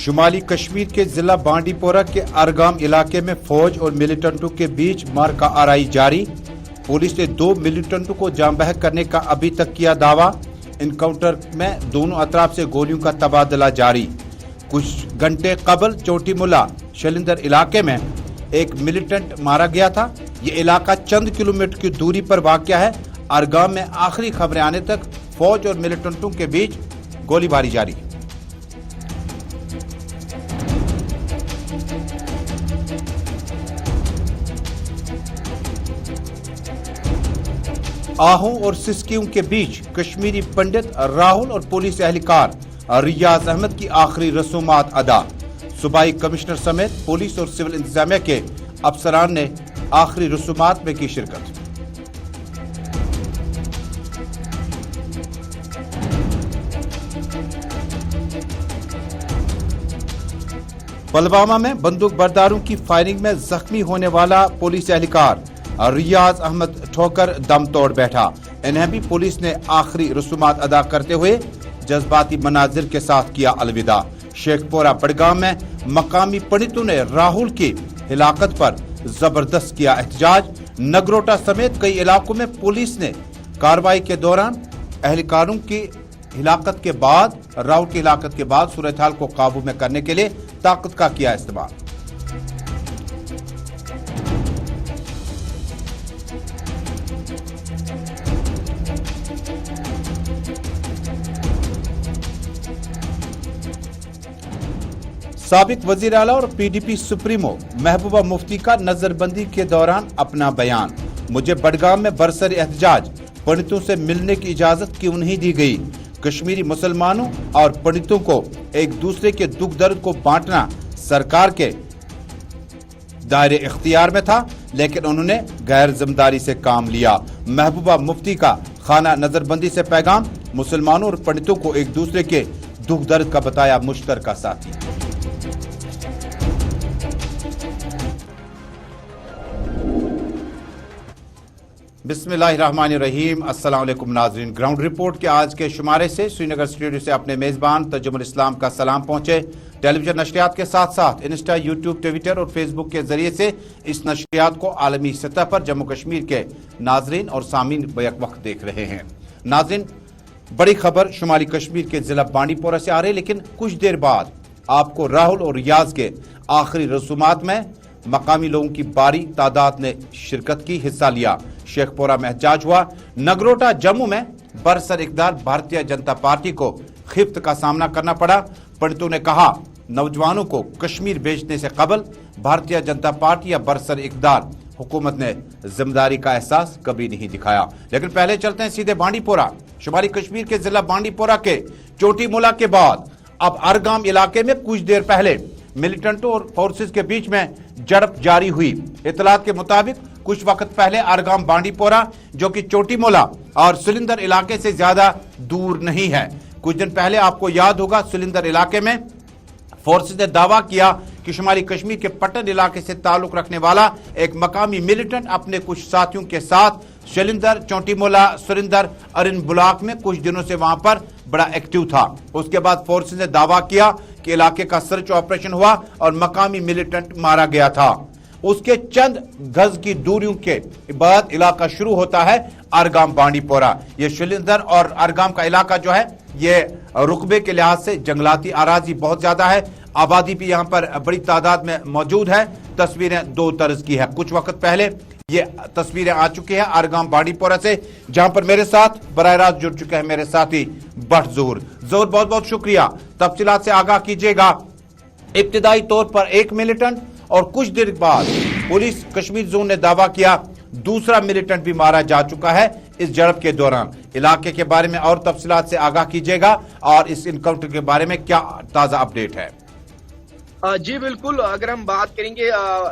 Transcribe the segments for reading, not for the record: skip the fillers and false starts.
शुमाली कश्मीर के जिला बांडीपोरा के अरगाम इलाके में फौज और मिलिटेंटों के बीच मारका आराई जारी। पुलिस ने 2 मिलिटेंटों को जाम बहक करने का अभी तक किया दावा। इनकाउंटर में दोनों अतराफ से गोलियों का तबादला जारी। कुछ घंटे कबल चोटी मुला शलिंदर इलाके में एक मिलिटेंट मारा गया था। ये इलाका चंद किलोमीटर की दूरी पर वाक़या है। अरगाम में आखिरी खबरें आने तक फौज और मिलिटेंटों के बीच गोलीबारी जारी। आहू और सिस्कियों के बीच कश्मीरी पंडित राहुल और पुलिस एहलकार रियाज अहमद की आखिरी रसूमात अदा। सूबाई कमिश्नर समेत पुलिस और सिविल इंतजामिया के अफसरान ने आखिरी रसूमात में की शिरकत। पुलवामा में बंदूक बरदारों की फायरिंग में जख्मी होने वाला पुलिस एहलकार रियाज अहमद ठोकर दम तोड़ बैठा। इन्हें भी पुलिस ने आखिरी रसूमात अदा करते हुए जज्बाती मनाजिर के साथ किया अलविदा। शेखपुरा बड़गाम में मकामी पंडितों ने राहुल की हिलाकत पर जबरदस्त किया एहतजाज। नगरोटा समेत कई इलाकों में पुलिस ने कार्रवाई के दौरान एहलकारों की हिलाकत के बाद राहुल की हिलाकत के बाद सूरत हाल को काबू में करने के लिए ताकत का किया इस्तेमाल। साबिक वजीर आला और पीडीपी सुप्रीमो महबूबा मुफ्ती का नजरबंदी के दौरान अपना बयान। मुझे बड़गाम में बरसर एहतजाज पंडितों से मिलने की इजाजत क्यों नहीं दी गई। कश्मीरी मुसलमानों और पंडितों को एक दूसरे के दुख दर्द को बांटना सरकार के दायरे इख्तियार में था, लेकिन उन्होंने गैर जिम्मेदारी से काम लिया। महबूबा मुफ्ती का खाना नजरबंदी से पैगाम, मुसलमानों और पंडितों को एक दूसरे के दुख दर्द का बताया मुश्तरका साथी। बिस्मिल्लाहिर्रहमानिर्रहीम। अस्सलाम वालेकुम नाज़रीन। ग्राउंड रिपोर्ट के आज के शुमारे से श्रीनगर स्टूडियो से अपने मेजबान तर्जुमान इस्लाम का सलाम पहुंचे। टेलीविजन नशरियात के साथ साथ इंस्टा, यूट्यूब, ट्विटर और फेसबुक के जरिए से इस नशरियात को आलमी सतह पर जम्मू कश्मीर के नाजरीन और सामीन बैक वक्त देख रहे हैं। नाजरीन, बड़ी खबर शुमाली कश्मीर के जिला बांडीपोरा से आ रही, लेकिन कुछ देर बाद आपको राहुल और रियाज के आखिरी रसूमात में मकामी लोगों की भारी तादाद ने शिरकत की, हिस्सा लिया। शेखपुरा में एहतजाज हुआ। नगरोटा जम्मू में बरसर इक़दार भारतीय जनता पार्टी को खिफ्त का सामना करना पड़ा। पंडितों ने कहा, नौजवानों को कश्मीर भेजने से कबल भारतीय जनता पार्टी या बरसर इक़दार हुकूमत ने जिम्मेदारी का एहसास कभी नहीं दिखाया। लेकिन पहले चलते हैं सीधे बांडीपोरा। शुमाली कश्मीर के जिला बांडीपोरा के चोटी मुला के बाद अब अरगाम इलाके में कुछ देर पहले मिलिटेंटों और फोर्सेस के बीच में झड़प जारी हुई। इतलात के मुताबिक कुछ वक्त पहले अरगाम बांडीपोरा, जो कि चोटी मोला और सिलिंदर इलाके से ज्यादा दूर नहीं है, कुछ दिन पहले आपको याद होगा सिलिंदर इलाके में फोर्सेस ने दावा किया कि शुमाली कश्मीर के पट्टन इलाके से ताल्लुक रखने वाला एक मकामी मिलिटेंट अपने कुछ साथियों के साथ शलिंदर, चोटीमोला, सुरिंदर, अरिन ब्लॉक में कुछ दिनों से वहां पर बड़ा एक्टिव था। उसके बाद फोर्सेस ने दावा किया कि इलाके का सर्च ऑपरेशन हुआ और मकामी मिलिटेंट मारा गया था। उसके चंद गज की दूरियों के बाद इलाका शुरू होता है अरगाम बांडीपोरा। ये शलिंदर और अरगाम का इलाका जो है ये रुकबे के लिहाज से जंगलाती आराजी बहुत ज्यादा है। आबादी भी यहाँ पर बड़ी तादाद में मौजूद है। तस्वीरें दो तरज की है। कुछ वक्त पहले ये तस्वीरें आ चुकी है अरगाम बांडीपोरा से, जहां पर मेरे साथ बराह रास्त जुड़ चुके हैं मेरे साथी भट्ट ज़हूर। ज़हूर, बहुत बहुत शुक्रिया। तफसीलात से आगाह कीजिएगा। इब्तिदाई तौर पर एक मिलिटेंट और कुछ देर बाद पुलिस कश्मीर जोन ने दावा किया दूसरा मिलिटेंट भी मारा जा चुका है इस झड़प के दौरान। इलाके के बारे में और तफसीलात से आगाह कीजिएगा और इस इनकाउंटर के बारे में क्या ताजा अपडेट है। जी बिल्कुल, अगर हम बात करेंगे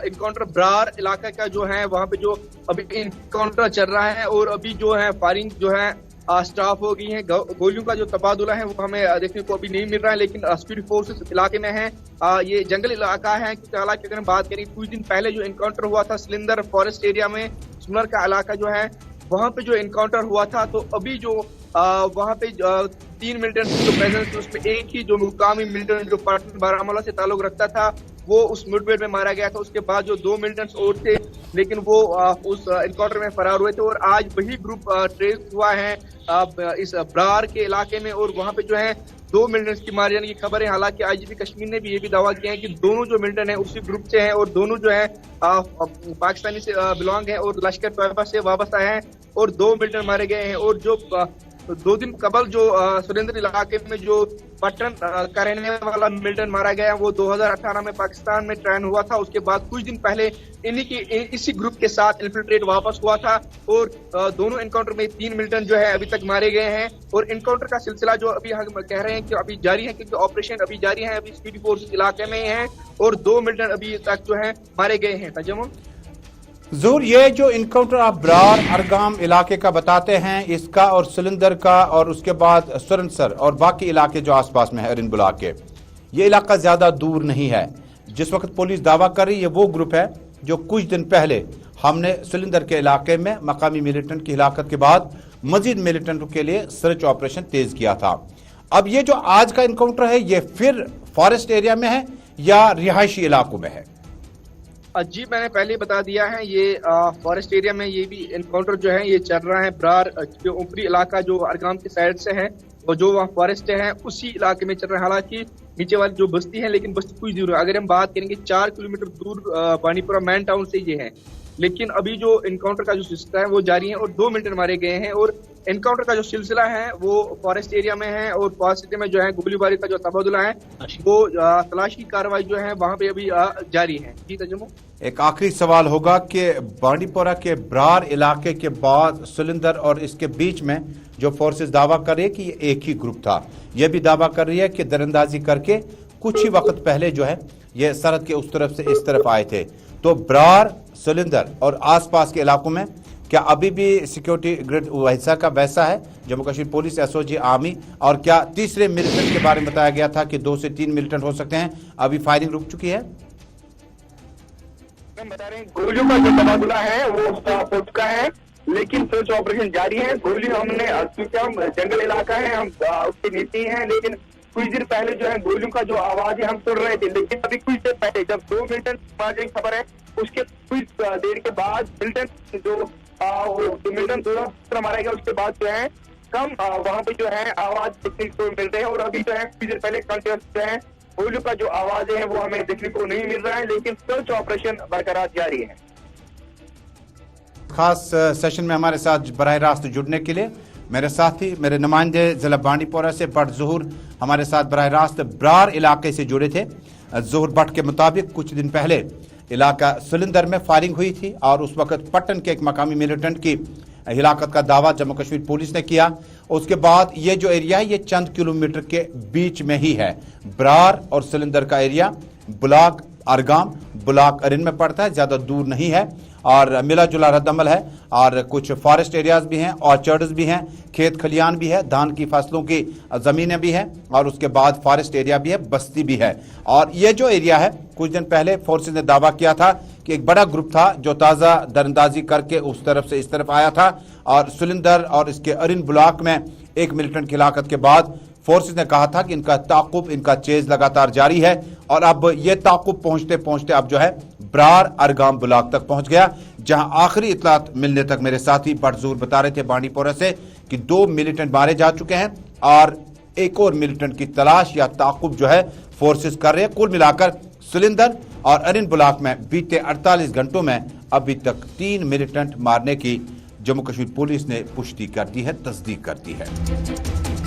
इनकाउंटर ब्रार इलाका का जो है वहां पे जो अभी इनकाउंटर चल रहा है और अभी जो है फायरिंग जो है स्टाफ हो गई है। गोलियों का जो तबादला है वो हमें देखने को अभी नहीं मिल रहा है, लेकिन सिक्योरिटी फोर्सेस इलाके में है। ये जंगल इलाका है, क्योंकि हालांकि अगर हम बात करें कुछ दिन पहले जो इनकाउंटर हुआ था सिलिंदर फॉरेस्ट एरिया में, सुनर का इलाका जो है वहां पे जो इनकाउंटर हुआ था, तो अभी जो वहाँ पे 3 मिलिटेंट्स की जो प्रेजेंस थी उसमें एक ही जो मुकामी मिलिटेंट जो पटन बारामूला से ताल्लुक रखता था वो उस मुठभेड़ में मारा गया था। उसके बाद जो 2 मिलिटेंट्स और थे लेकिन वो उस एनकाउंटर में फरार हुए थे और आज वही ग्रुप ट्रेस हुआ है इस ब्रार के इलाके में और वहाँ पे जो है 2 मिलिटेंट्स की मारे जाने की खबर है। हालांकि आईजीपी कश्मीर ने भी ये भी दावा किया है कि दोनों जो मिलिटेंट हैं उसी ग्रुप से हैं और दोनों जो है पाकिस्तानी से बिलोंग है और लश्कर तैयबा से वाबस्ता है और 2 मिलिटेंट मारे गए हैं। और जो 2 दिन कबल जो सुरेंद्र इलाके में जो पटन का रहने वाला मिलिटेंट मारा गया वो 2018 में पाकिस्तान में ट्रेन हुआ था। उसके बाद कुछ दिन पहले इसी ग्रुप के साथ इन्फिल्ट्रेट वापस हुआ था और दोनों एनकाउंटर में 3 मिलिटेंट जो है अभी तक मारे गए हैं और एनकाउंटर का सिलसिला जो अभी हम कह रहे हैं कि अभी जारी है क्योंकि ऑपरेशन अभी जारी है, अभी स्पीड फोर्स इलाके में है और 2 मिलिटेंट अभी तक जो है मारे गए हैं। तजम्मुल ज़हूर, ये जो इनकाउंटर आप ब्रार अरगाम इलाके का बताते हैं इसका और सिलेंडर का और उसके बाद सुरनसर और बाकी इलाके जो आसपास में है अरिन बुलाक के, ये इलाका ज्यादा दूर नहीं है। जिस वक्त पुलिस दावा कर रही है वो ग्रुप है जो कुछ दिन पहले हमने सिलेंडर के इलाके में मकामी मिलिटेंट की हिलाकत के बाद मजीद मिलिटेंटों के लिए सर्च ऑपरेशन तेज किया था। अब ये जो आज का इनकाउंटर है ये फिर फॉरेस्ट एरिया में है या रिहायशी इलाकों में है? जी मैंने पहले ही बता दिया है ये फॉरेस्ट एरिया में ये भी एनकाउंटर जो है ये चल रहा है। ब्रार जो ऊपरी इलाका जो अरगाम की साइड से है और जो वहाँ फॉरेस्ट है उसी इलाके में चल रहा है। हालांकि नीचे वाली जो बस्ती है लेकिन बस्ती कुछ दूर है, अगर हम बात करेंगे 4 किलोमीटर दूर बानीपुरा मैन टाउन से ये है। लेकिन अभी जो एनकाउंटर का जो सिलसिला है वो जारी है और 2 मिलिटेंट मारे गए हैं और एनकाउंटर का जो सिलसिला है वो फॉरेस्ट एरिया में है और फॉरेस्ट एरिया में जो है गोलीबारी का जो तबादला है वो तलाशी की कार्रवाई जो है वहाँ पे अभी जारी है। जी तजम्मु, एक आखिरी सवाल होगा कि बांडीपोरा के ब्रार इलाके के बाद सिलेंडर और इसके बीच में जो फोर्सेस दावा कर रही है कि ये एक ही ग्रुप था, यह भी दावा कर रही है कि दरअंदाजी करके कुछ ही वक्त पहले जो है ये सरहद के उस तरफ से इस तरफ आए थे। तो ब्रार, सिलेंडर और आसपास के इलाकों में क्या अभी भी सिक्योरिटी ग्रिड वैसा का वैसा है? Jammu Kashmir police, SOG, army और क्या तीसरे मिलिटेंट के बारे में बताया गया था कि 2 से 3 मिलिटेंट हो सकते हैं, अभी फायरिंग रुक चुकी है? हम बता रहे हैं गोलियों का जो तबादला है वो हो चुका है लेकिन सर्च ऑपरेशन जारी है। गोली हमने क्योंकि हम जंगल इलाका है हम उसकी नीति है लेकिन कुछ देर पहले जो है गोलियों का जो आवाज है हम सुन रहे थे। लेकिन अभी कुछ देर पहले जब 2 मिलिटेंट मारने की खबर है उसके कुछ देर के बाद मिलिटेंट जो मिलिटेंट मारा गया उसके बाद जो है कम वहाँ पे जो है आवाज देखने को मिल रही है और अभी जो है कुछ देर पहले कंटिन्यूस जो है गोलियों का जो आवाज है वो हमें देखने को नहीं मिल रहा है लेकिन सर्च ऑपरेशन बरकरार जारी है। खास सेशन में हमारे साथ बराह रास्त जुड़ने के लिए मेरे साथी, मेरे नुमाइंदे जिला बांडीपोरा से बट ज़हूर हमारे साथ बराह रास्त ब्रार इलाके से जुड़े थे। ज़हूर बट के मुताबिक कुछ दिन पहले इलाका सिलेंडर में फायरिंग हुई थी और उस वक्त पट्टन के एक मकामी मिलिटेंट की हिलाकत का दावा जम्मू कश्मीर पुलिस ने किया। उसके बाद ये जो एरिया है ये चंद किलोमीटर के बीच में ही है। ब्रार और सिलेंडर का एरिया बुलाक अरगाम, बुलाक अरिन में पड़ता है, ज्यादा दूर नहीं है और मिला जुला रद्दमल है और कुछ फॉरेस्ट एरियाज भी हैं, ऑर्चर्ड्स भी हैं, खेत खलियान भी है, धान की फसलों की जमीनें भी हैं और उसके बाद फॉरेस्ट एरिया भी है, बस्ती भी है। और ये जो एरिया है कुछ दिन पहले फोर्सेज ने दावा किया था कि एक बड़ा ग्रुप था जो ताज़ा दरअंदाजी करके उस तरफ से इस तरफ आया था और सिलेंडर और इसके अरिन ब्लॉक में एक मिलिटेंट की हिलाकत के बाद फोर्सेज ने कहा था कि इनका ताकुब, इनका चेज लगातार जारी है और अब ये ताकुब पहुंचते पहुंचते अब जो है ब्रार अरगाम ब्लॉक तक पहुंच गया, जहां आखिरी इतलात मिलने तक मेरे साथी बट ज़हूर बता रहे थे बांडीपोरा से कि 2 मिलिटेंट मारे जा चुके हैं और एक और मिलिटेंट की तलाश या ताकुब जो है फोर्सेज कर रहे हैं। कुल मिलाकर सिलेंडर और अरिन ब्लॉक में बीते 48 घंटों में अभी तक 3 मिलिटेंट मारने की जम्मू कश्मीर पुलिस ने पुष्टि कर दी है, तस्दीक कर दी है।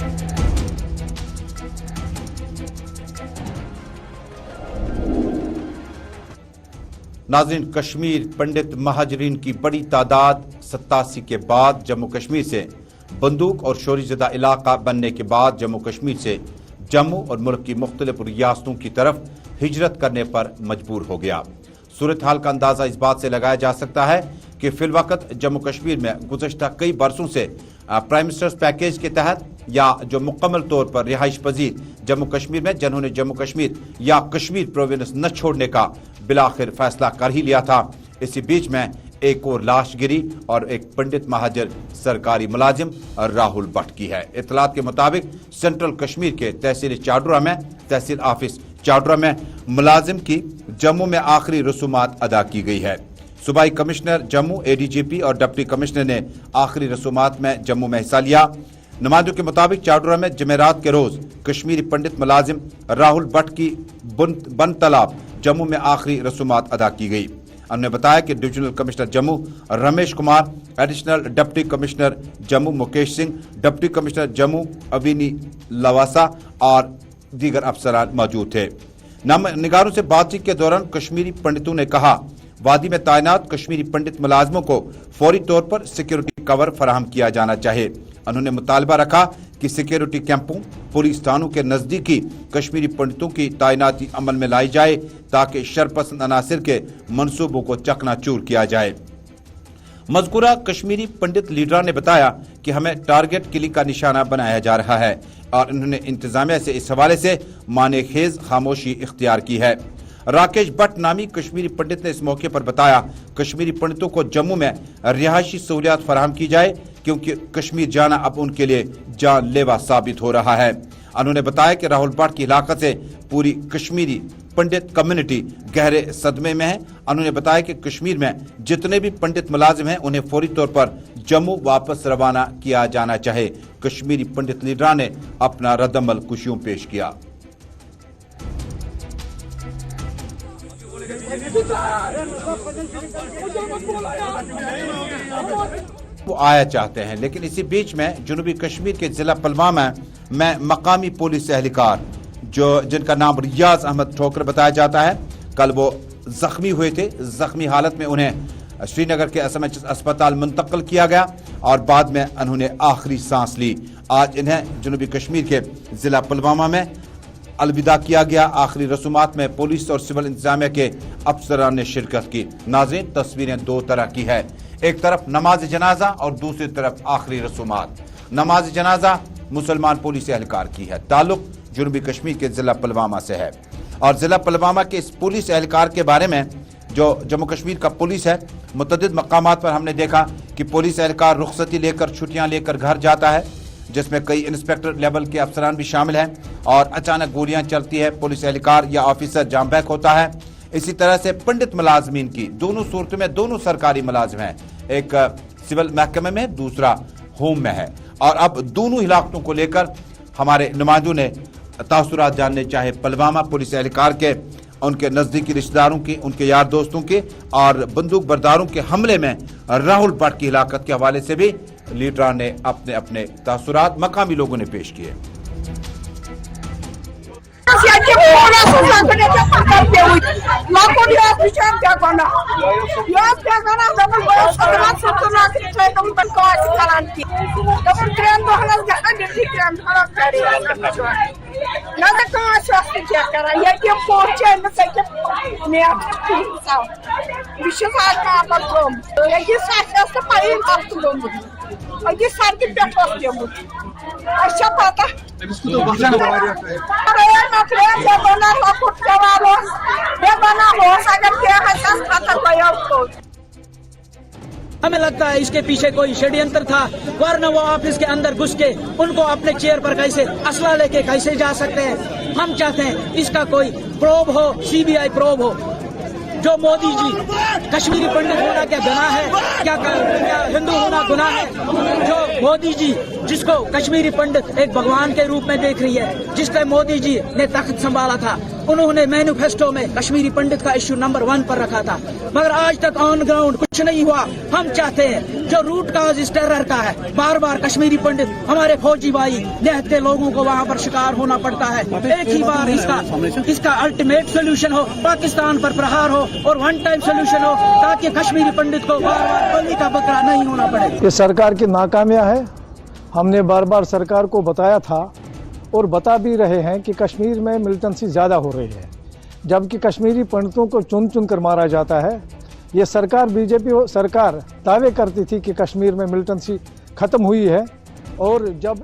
नाज़रीन, कश्मीर पंडित महाजरीन की बड़ी तादाद 87 के बाद जम्मू कश्मीर से बंदूक और शोरीज़दा इलाका बनने के बाद जम्मू कश्मीर से जम्मू और मुल्क की मुख्तलिफ रियासतों की तरफ हिजरत करने पर मजबूर हो गया। सूरत हाल का अंदाजा इस बात से लगाया जा सकता है कि फिलवक्त जम्मू कश्मीर में गुज़श्ता कई बरसों से प्राइम मिनिस्टर्स पैकेज के तहत या जो मुकम्मल तौर पर रिहाइश पजीर जम्मू कश्मीर में जिन्होंने जम्मू कश्मीर या कश्मीर प्रोविंस न छोड़ने का बिलाखिर फैसला कर ही लिया था। इसी बीच में एक और लाश गिरी और एक पंडित महाजर सरकारी मुलाजिम राहुल भट्ट की है। इत्तलात के मुताबिक सेंट्रल कश्मीर के तहसील चाडुरा में तहसील ऑफिस चाडुरा में मुलाजिम की जम्मू में आखिरी रसूमात अदा की गई है। सूबाई कमिश्नर जम्मू एडीजीपी और डिप्टी कमिश्नर ने आखिरी रसूमात में जम्मू में हिस्सा लिया। नुमाइंदों के मुताबिक चाडुरा में जमेरात के रोज कश्मीरी पंडित मुलाजिम राहुल भट्ट की बन तालाब जम्मू में आखिरी रसूमात अदा की गई। उन्होंने बताया कि divisional commissioner Jammu Ramesh Kumar, additional deputy commissioner Jammu Mukesh Singh, deputy commissioner Jammu Avni Lavasa और दीगर अफसरान मौजूद थे। निगारों से बातचीत के दौरान कश्मीरी पंडितों ने कहा वादी में तैनात कश्मीरी पंडित मुलाजमों को फौरी तौर पर सिक्योरिटी कवर फराहम किया जाना चाहिए। उन्होंने मुतालबा रखा कि सिक्योरिटी कैंपों, पुलिस थानों के नजदीकी कश्मीरी पंडितों की तैनाती अमल में लाई जाए ताकि शरपसंद अनासिर के मंसूबों को चकनाचूर किया जाए। मज़कूरा कश्मीरी पंडित लीडर ने बताया कि हमें टारगेट किलिंग का निशाना बनाया जा रहा है और उन्होंने इंतजामिया से इस हवाले से मानेखेज खामोशी इख्तियार की है। राकेश भट्ट नामी कश्मीरी पंडित ने इस मौके पर बताया कश्मीरी पंडितों को जम्मू में रिहायशी सहूलियात फराहम की जाए क्योंकि कश्मीर जाना अब उनके लिए जानलेवा साबित हो रहा है। उन्होंने बताया कि राहुल भट्ट की हिलाकत से पूरी कश्मीरी पंडित कम्युनिटी गहरे सदमे में है। उन्होंने बताया कि कश्मीर में जितने भी पंडित मुलाजिम हैं उन्हें फौरी तौर पर जम्मू वापस रवाना किया जाना चाहिए। कश्मीरी पंडित लीडर ने अपना रद्दअमल कुशियों पेश किया। वो आया चाहते हैं, लेकिन इसी बीच में जनूबी कश्मीर के जिला पुलवामा में मकामी पुलिस एहलकार जिनका नाम रियाज अहमद ठोकर बताया जाता है, कल वो जख्मी हुए थे। जख्मी हालत में उन्हें श्रीनगर के एसएमएच अस्पताल मुंतकिल किया गया और बाद में उन्होंने आखिरी सांस ली। आज इन्हें जनूबी कश्मीर के जिला पुलवामा में अलविदा किया गया। आखिरी रसूमात में पुलिस और सिविल इंतजामिया के अफसरान ने शिरकत की। नाज़रीन, तस्वीरें दो तरह की है, एक तरफ नमाज जनाजा और दूसरी तरफ आखिरी रसूमात। नमाज जनाजा मुसलमान पुलिस एहलकार की है, ताल्लुक जनूबी कश्मीर के जिला पुलवामा से है और जिला पुलवामा के इस पुलिस एहलकार के बारे में जो जम्मू कश्मीर का पुलिस है, मुतअद्दिद मकामात पर हमने देखा कि पुलिस एहलकार रुखसती लेकर छुट्टियां लेकर घर जाता है, जिसमें कई इंस्पेक्टर लेवल के अफसरान भी शामिल हैं और अचानक गोलियां चलती है, पुलिस एहलकार या ऑफिसर जाम बैक होता है। इसी तरह से पंडित मुलाजमीन की दोनों सूरतों में दोनों सरकारी मुलाजिम हैं, एक सिविल महकमे में दूसरा होम में है और अब दोनों हिलाकतों को लेकर हमारे नुमाइंदों ने तासुरात जानने चाहे पुलवामा पुलिस एहलकार के, उनके नजदीकी रिश्तेदारों की, उनके यार दोस्तों के और बंदूक बरदारों के हमले में राहुल भट्ट की हिलाकत के हवाले से भी लीडर ने अपने अपने तासुरात मकामी लोगों ने पेश किए। हमें लगता है इसके पीछे कोई षड्यंत्र था, वरना वो ऑफिस के अंदर घुस के उनको अपने चेयर पर कैसे असला लेके कैसे जा सकते हैं। हम चाहते हैं इसका कोई प्रोब हो, सीबीआई प्रोब हो। जो मोदी जी कश्मीरी पंडित होना क्या गुनाह है, क्या हिंदू होना गुनाह है? जो मोदी जी जिसको कश्मीरी पंडित एक भगवान के रूप में देख रही है, जिसका मोदी जी ने तख्त संभाला था, उन्होंने मैनिफेस्टो में कश्मीरी पंडित का इश्यू नंबर 1 पर रखा था, मगर आज तक ऑन ग्राउंड कुछ नहीं हुआ। हम चाहते हैं जो रूट काज इस टेरर का है, बार बार कश्मीरी पंडित हमारे फौजी भाई निहत्थे लोगों को वहाँ पर शिकार होना पड़ता है, एक ही बार इसका अल्टीमेट सोल्यूशन हो, पाकिस्तान पर प्रहार हो और वन टाइम सोल्यूशन हो, ताकि कश्मीरी पंडित को बार बार बलि का बकरा नहीं होना पड़े। ये सरकार की नाकामियां है। हमने बार बार सरकार को बताया था और बता भी रहे हैं कि कश्मीर में मिलिटेंसी ज़्यादा हो रही है, जबकि कश्मीरी पंडितों को चुन चुन कर मारा जाता है। ये सरकार बीजेपी सरकार दावे करती थी कि कश्मीर में मिलिटेंसी ख़त्म हुई है और जब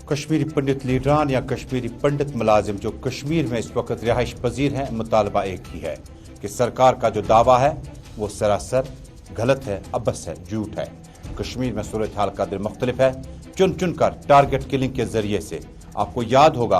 कश्मीरी पंडित लीडरान या कश्मीरी पंडित मुलाजिम जो कश्मीर में इस वक्त रिहाइश पजीर हैं, मुतालबा एक ही है कि सरकार का जो दावा है वो सरासर गलत है, अबस है, झूठ है। कश्मीर में सूरत हाल कदर मुख्तलिफ है। चुन चुन कर टारगेट किलिंग के जरिए से आपको याद होगा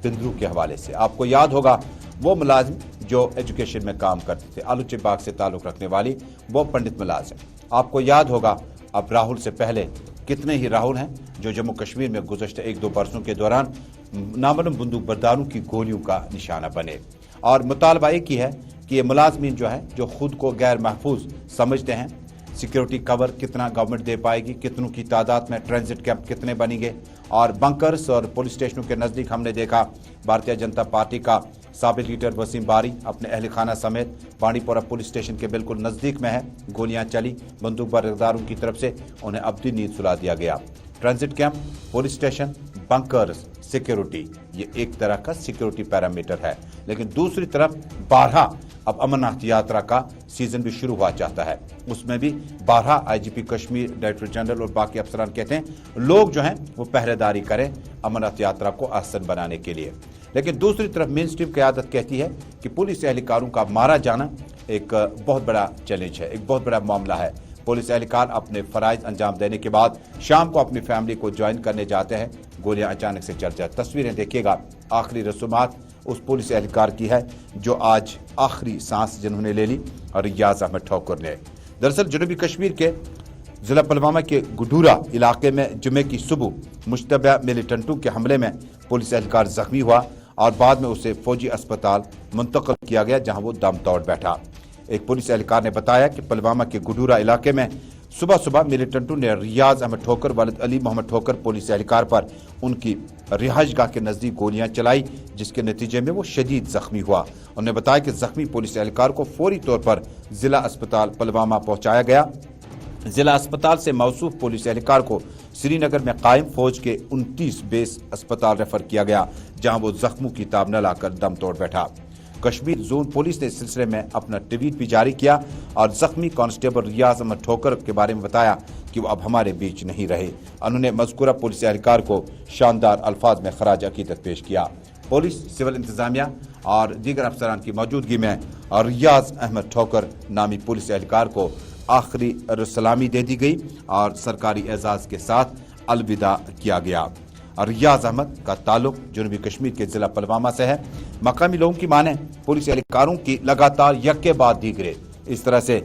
बिंदरू के हवाले से, आपको याद होगा वो मुलाजिम जो एजुकेशन में काम करते थे, आलू चिबाग से ताल्लुक रखने वाली वो पंडित मुलाजिम, आपको याद होगा अब राहुल से पहले कितने ही राहुल हैं जो जम्मू कश्मीर में गुज़श्ता 1-2 बरसों के दौरान नामलूम बंदूक बरदारों की गोलियों का निशाना बने। और मुतालबा एक ही है कि ये मुलाजमीन जो है जो खुद को गैर महफूज समझते हैं, सिक्योरिटी कवर कितना गवर्नमेंट दे पाएगी, कितनों की तादाद में ट्रांजिट कैंप कितने बनेंगे, और बंकर्स और पुलिस स्टेशनों के नज़दीक हमने देखा भारतीय जनता पार्टी का साबिक लीडर वसीम बारी अपने अहल खाना समेत बांडीपोरा पुलिस स्टेशन के बिल्कुल नज़दीक में है, गोलियां चली, बंदूक बरदारों की तरफ से उन्हें अबदी नींद सुला दिया गया। Transit camp, police station, bunkers, security, ये एक तरह का सिक्योरिटी पैरामीटर है। लेकिन दूसरी तरफ 12 अब अमरनाथ यात्रा का सीजन भी शुरू हुआ चाहता है, उसमें भी 12 आईजीपी कश्मीर, डायरेक्टर जनरल और बाकी अफसरान कहते हैं लोग जो हैं वो पहरेदारी करें अमरनाथ यात्रा को आसान बनाने के लिए। लेकिन दूसरी तरफ मेन स्ट्रीम क़यादत कहती है कि पुलिस एहलकारों का मारा जाना एक बहुत बड़ा चैलेंज है, एक बहुत बड़ा मामला है। पुलिस एहलकार अपने फ़राइज़ अंजाम देने के बाद शाम को अपनी फैमिली को ज्वाइन करने जाते हैं, गोलियां अचानक से चल जाती। तस्वीरें देखिएगा, आखिरी रसूमात उस पुलिस एहलकार की है जो आज आखिरी सांस जिन्होंने ले ली, और रियाज अहमद ठोकर ने। दरअसल जनूबी कश्मीर के जिला पुलवामा के गुडूरा इलाके में जुमे की सुबह मुश्तबा मिलिटेंटों के हमले में पुलिस एहलकार जख्मी हुआ और बाद में उसे फौजी अस्पताल मुंतकिल किया गया जहां वो दम तोड़ बैठा। एक पुलिस एहलकार ने बताया कि पुलवामा के गुडूरा इलाके में सुबह सुबह मिलिटेंटों ने रियाज अहमद ठोकर वालिद अली मोहम्मद ठोकर पुलिस एहलकार पर उनकी रिहाइशगाह के नज़दीक गोलियां चलाई, जिसके नतीजे में वो शदीद जख्मी हुआ। उन्होंने बताया कि जख्मी पुलिस एहलकार को फौरी तौर पर जिला अस्पताल पुलवामा पहुंचाया गया। जिला अस्पताल से मौसूफ पुलिस एहलकार को श्रीनगर में कायम फौज के 29 बेस अस्पताल रेफर किया गया, जहां वो जख्मों की ताब न लाकर दम तोड़ बैठा। कश्मीर जोन पुलिस ने इस सिलसिले में अपना ट्वीट भी जारी किया और जख्मी कांस्टेबल रियाज अहमद ठोकर के बारे में बताया कि वो अब हमारे बीच नहीं रहे। उन्होंने मज़कूरा पुलिस एहलकार को शानदार अल्फाज में खराज अकीदत पेश किया। पुलिस, सिविल इंतजामिया और दीगर अफसरान की मौजूदगी में और रियाज अहमद ठोकर नामी पुलिस एहलकार को आखिरी सलामी दे दी गई और सरकारी एजाज के साथ अलविदा किया गया। और रियाज अहमद का ताल्लुक जनूबी कश्मीर के जिला पुलवामा से है। मकामी लोगों की माने पुलिस एहलकारों की लगातार यक्के बाद दीगरे इस तरह से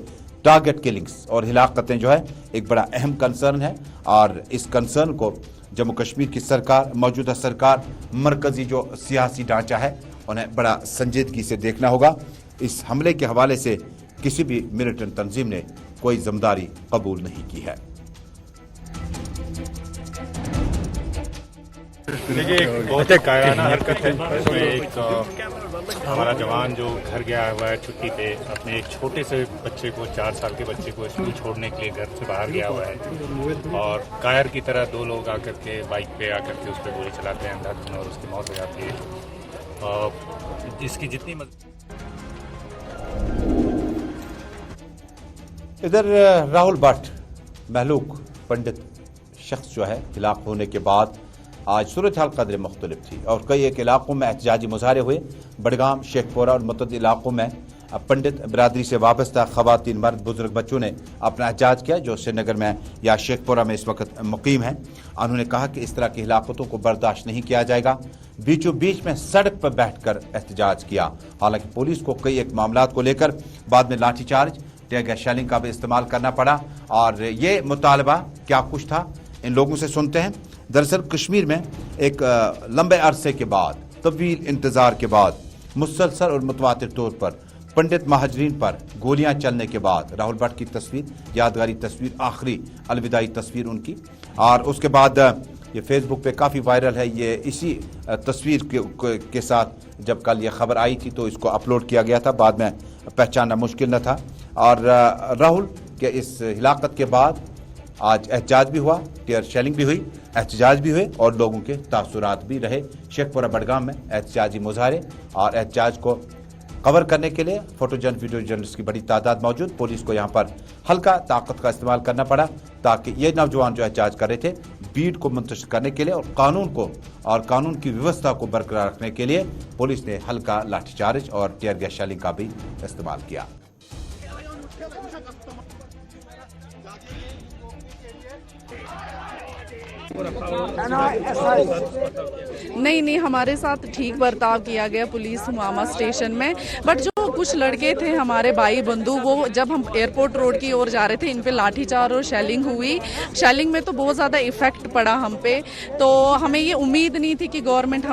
टारगेट किलिंग्स और हिलाकतें जो है एक बड़ा अहम कंसर्न है, और इस कंसर्न को जम्मू कश्मीर की सरकार, मौजूदा सरकार, मरकजी जो सियासी ढांचा है उन्हें बड़ा संजीदगी से देखना होगा। इस हमले के हवाले से किसी भी मिलिटेंट तंजीम ने कोई जिम्मेदारी कबूल नहीं की है। देखिए, एक बहुत ही कायराना हरकत है। इसमें एक हमारा जवान जो घर गया हुआ है छुट्टी पे, अपने एक छोटे से बच्चे को, 4 साल के बच्चे को स्कूल छोड़ने के लिए घर से बाहर गया हुआ है, और कायर की तरह 2 लोग आकर के बाइक पे आकर के उस पर गोली चलाते हैं अंधाधुन और उसकी मौत हो जाती है। और इसकी जितनी इधर राहुल भट्ट महलूक पंडित शख्स जो है हिलाक होने के बाद आज सूरत हाल कदर मुख्तलिफ थी और कई एक इलाकों में एहतजाजी मुजाहरे हुए। बडगाम, शेखपुरा और मुतअद्दिद इलाकों में पंडित बिरादरी से वाबस्ता खवातीन, मर्द, बुजुर्ग, बच्चों ने अपना एहतजाज किया जो श्रीनगर में या शेखपुरा में इस वक्त मुकीम है। उन्होंने कहा कि इस तरह की हिलाकतों को बर्दाश्त नहीं किया जाएगा। बीचों बीच में सड़क पर बैठकर एहतजाज किया। हालांकि पुलिस को कई एक मामलात को लेकर बाद में लाठीचार्ज, टियर गैस शेलिंग का भी इस्तेमाल करना पड़ा। और ये मुतालबा क्या कुछ था, इन लोगों से सुनते हैं। दरअसल कश्मीर में एक लंबे अरसे के बाद, तवील इंतजार के बाद, मुसलसल और मुतवातिर तौर पर पंडित महाजरीन पर गोलियां चलने के बाद राहुल भट्ट की तस्वीर, यादगारी तस्वीर, आखिरी अलविदाई तस्वीर उनकी, और उसके बाद ये फेसबुक पे काफ़ी वायरल है। ये इसी तस्वीर के साथ जब कल ये खबर आई थी तो इसको अपलोड किया गया था, बाद में पहचानना मुश्किल न था। और राहुल के इस हिलाकत के बाद आज एहतजाज भी हुआ, टियर शेलिंग भी हुई, एहतजाज भी हुए और लोगों के तासुरात भी रहे। शेखपुरा बडगाम में एहतजाजी मुजाहरे और एहतजाज को कवर करने के लिए फोटो जर्नलिस्ट, वीडियो जर्नलिस्ट की बड़ी तादाद मौजूद। पुलिस को यहाँ पर हल्का ताकत का इस्तेमाल करना पड़ा ताकि ये नौजवान जो एहतजाज कर रहे थे भीड़ को मुंतशिर करने के लिए और कानून की व्यवस्था को बरकरार रखने के लिए पुलिस ने हल्का लाठीचार्ज और टीयर गैस शेलिंग का भी इस्तेमाल किया। नहीं, हमारे साथ ठीक बर्ताव किया गया पुलिस हुमामा स्टेशन में, बट जो कुछ लड़के थे हमारे भाई बंधु, वो जब हम एयरपोर्ट रोड की ओर जा रहे थे, इन पे लाठीचार्ज और शेलिंग हुई। शेलिंग में तो बहुत ज़्यादा इफेक्ट पड़ा हम पे, तो हमें ये उम्मीद नहीं थी कि गवर्नमेंट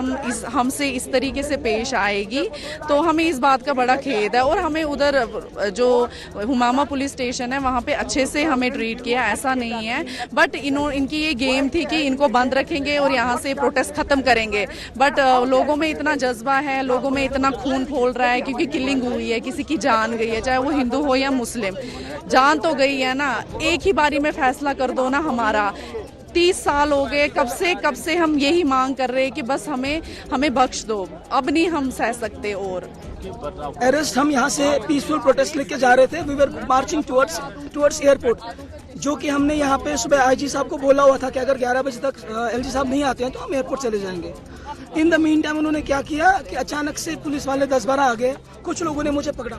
हमसे इस तरीके से पेश आएगी, तो हमें इस बात का बड़ा खेद है। और हमें उधर जो हुमामा पुलिस स्टेशन है वहाँ पे अच्छे से हमें ट्रीट किया, ऐसा नहीं है, बट इनकी ये गेम थी कि इनको बंद रखेंगे और यहाँ से प्रोटेस्ट खत्म करेंगे, बट लोगों में इतना जज्बा है, लोगों में इतना खून खोल रहा है, क्योंकि किलिंग हुई है, किसी की जान गई है, चाहे वो हिंदू हो या मुस्लिम, जान तो गई है ना। एक ही बारी में फैसला कर दो ना हमारा। 30 साल हो गए, कब से हम यही मांग कर रहे हैं कि बस हमें बख्श दो, अब नहीं हम सह सकते। और अरेस्ट हम यहाँ से पीसफुल प्रोटेस्ट लेके जा रहे थे, we were marching towards airport, जो कि हमने यहाँ पे सुबह आईजी साहब को बोला हुआ था कि अगर 11 बजे तक एलजी साहब नहीं आते हैं तो हम एयरपोर्ट चले जाएंगे। इन द मीन टाइम उन्होंने क्या किया कि अचानक से पुलिस वाले 10-12 आ गए, कुछ लोगों ने मुझे पकड़ा।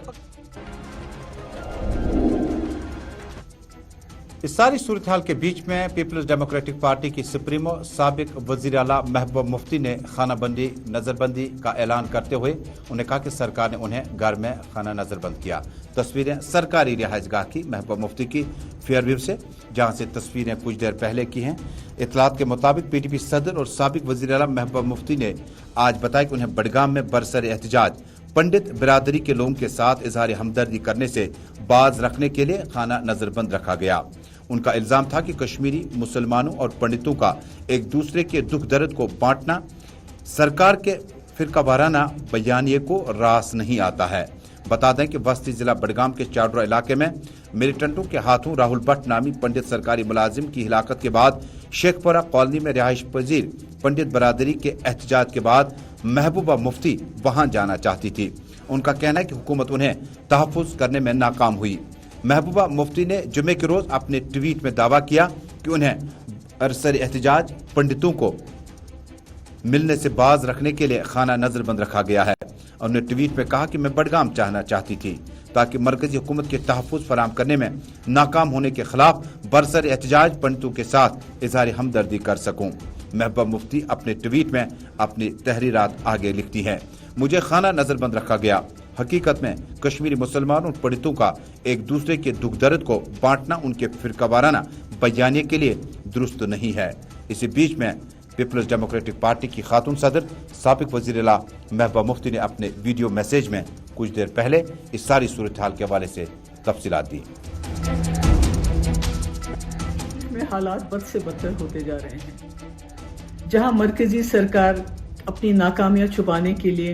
इस सारी सूरत हाल के बीच में पीपल्स डेमोक्रेटिक पार्टी की सुप्रीमो साबिक वजीर आला महबूबा मुफ्ती ने खानाबंदी नजरबंदी का ऐलान करते हुए उन्हें कहा कि सरकार ने उन्हें घर में खाना नजरबंद किया। तस्वीरें सरकारी रिहाइशगाह की महबूबा मुफ्ती की फेयरव्यू से, जहां से तस्वीरें कुछ देर पहले की हैं। इतलात के मुताबिक पीडीपी सदर और साबिक वजीर आला महबूबा मुफ्ती ने आज बताया कि उन्हें बडगाम में बरसर एहतजाज पंडित बिरादरी के लोगों के साथ इजहार हमदर्दी करने से बाज रखने के लिए खाना नजरबंद रखा गया। उनका इल्जाम था कि कश्मीरी मुसलमानों और पंडितों का एक दूसरे के दुख दर्द को बांटना सरकार के फिरका वाराना बयानिए को रास नहीं आता है। बता दें कि बस्ती जिला बडगाम के चाडरा इलाके में मिलिटेंटों के हाथों राहुल भट्ट नामी पंडित सरकारी मुलाजिम की हिलाकत के बाद शेखपुरा कॉलोनी में रिहाइश पजीर पंडित बरादरी के एहतजाज के बाद महबूबा मुफ्ती वहां जाना चाहती थी। उनका कहना है कि हुकूमत उन्हें तहफ़्फ़ुज़ करने में नाकाम हुई। महबूबा मुफ्ती ने जुमे के रोज अपने ट्वीट में दावा किया कि उन्हें अरसर एहतजाज पंडितों को मिलने से बाज रखने के लिए खाना नजरबंद रखा गया है। उन्होंने ट्वीट में कहा कि मैं बडगाम जाना चाहती थी ताकि मरकजी हुकूमत के तहफ़्फ़ुज़ फराहम करने में नाकाम होने के खिलाफ बरसर एहतजाज पंडितों के साथ इजहार हमदर्दी कर सकूं। महबूबा मुफ्ती अपने ट्वीट में अपनी तहरीरात आगे लिखती हैं। मुझे खाना नजरबंद रखा गया। हकीकत में कश्मीरी मुसलमानों और पंडितों का एक दूसरे के दुख दर्द को बांटना उनके फिरकावाराना बयानिए के लिए दुरुस्त नहीं है। इसी बीच में पीपल्स डेमोक्रेटिक पार्टी की खातून सदर साबिक वजीर आला महबूबा मुफ्ती ने अपने वीडियो मैसेज में कुछ देर पहले इस सारी सूरत हाल के हवाले से तफसीलात दी। में हालात बद से बदतर होते जा रहे हैं, जहां मरकजी सरकार अपनी नाकामियां छुपाने के लिए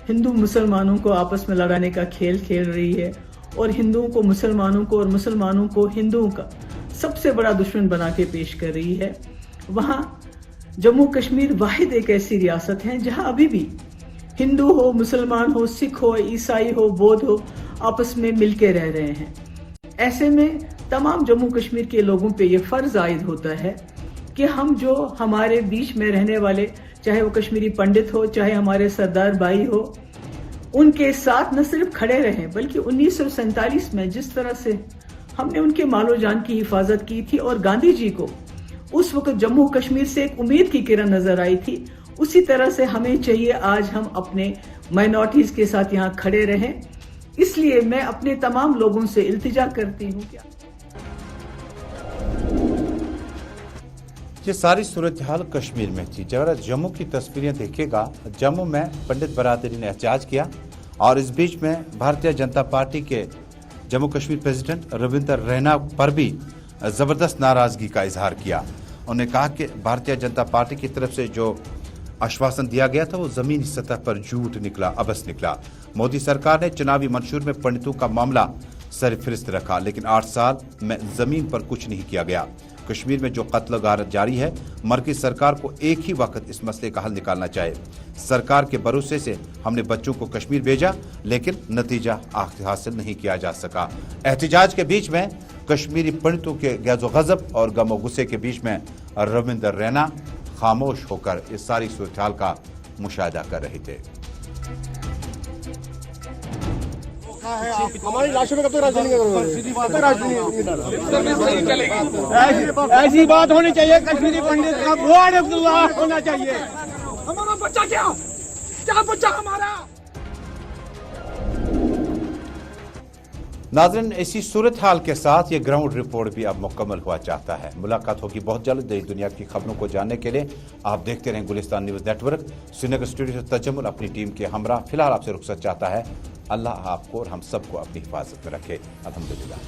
हिंदू मुसलमानों को आपस में लड़ाने का खेल खेल रही है और हिंदुओं को मुसलमानों को और मुसलमानों को हिंदुओं का सबसे बड़ा दुश्मन बना के पेश कर रही है। वहाँ जम्मू कश्मीर वाहिद एक ऐसी रियासत है जहाँ अभी भी हिंदू हो, मुसलमान हो, सिख हो, ईसाई हो, बौद्ध हो, आपस में मिलके रह रहे हैं। ऐसे में तमाम जम्मू कश्मीर के लोगों पे ये फर्ज आयद होता है कि हम जो हमारे बीच में रहने वाले, चाहे वो कश्मीरी पंडित हो, चाहे हमारे सरदार भाई हो, उनके साथ न सिर्फ खड़े रहें बल्कि 1947 में जिस तरह से हमने उनके मालो जान की हिफाजत की थी और गांधी जी को उस वक्त जम्मू कश्मीर से एक उम्मीद की किरण नजर आई थी, उसी तरह से हमें चाहिए आज हम अपने माइनॉरिटीज के साथ यहाँ खड़े रहें। इसलिए मैं अपने तमाम लोगों से इल्तिजा करती हूँ कि ये सारी सूरत हाल कश्मीर में थी। जरा जम्मू की तस्वीरें देखिएगा। जम्मू में पंडित बरादरी ने एहतजाज किया और इस बीच में भारतीय जनता पार्टी के जम्मू कश्मीर प्रेसिडेंट रविंदर रैना पर भी जबरदस्त नाराजगी का इजहार किया। उन्होंने कहा कि भारतीय जनता पार्टी की तरफ से जो आश्वासन दिया गया था वो जमीनी सतह पर झूठ निकला, अबस निकला। मोदी सरकार ने चुनावी मंशूर में पंडितों का मामला सरफहरिस्त रखा, लेकिन 8 साल में जमीन पर कुछ नहीं किया गया। कश्मीर में जो कत्ल गारत जारी है, मरकज़ी सरकार को एक ही वक्त इस मसले का हल निकालना चाहिए। सरकार के भरोसे से हमने बच्चों को कश्मीर भेजा, लेकिन नतीजा हासिल नहीं किया जा सका। एहतजाज के बीच में कश्मीरी पंडितों के गैज़ो गज़ब और गमो गुस्से के बीच में रविंदर रैना खामोश होकर इस सारी सूरत-ए-हाल का मुशाहिदा कर रहे थे। हमारी लाशों में कब तक राजनीति करोगे? ऐसी बात होनी चाहिए। कश्मीरी पंडित का बुआड़ अब्दुल्ला होना चाहिए। हमारा बच्चा क्या बच्चा हमारा। नाज़रीन, इसी सूरत हाल के साथ ये ग्राउंड रिपोर्ट भी अब मुकम्मल हुआ चाहता है। मुलाकात होगी बहुत जल्द देश दुनिया की खबरों को जानने के लिए। आप देखते रहें Gulistan news network. Srinagar studio से तजम्मुल अपनी टीम के हमरा फिलहाल आपसे रुखसत चाहता है। अल्लाह आपको और हम सबको अपनी हिफाजत में रखे। अल्हम्दुलिल्लाह।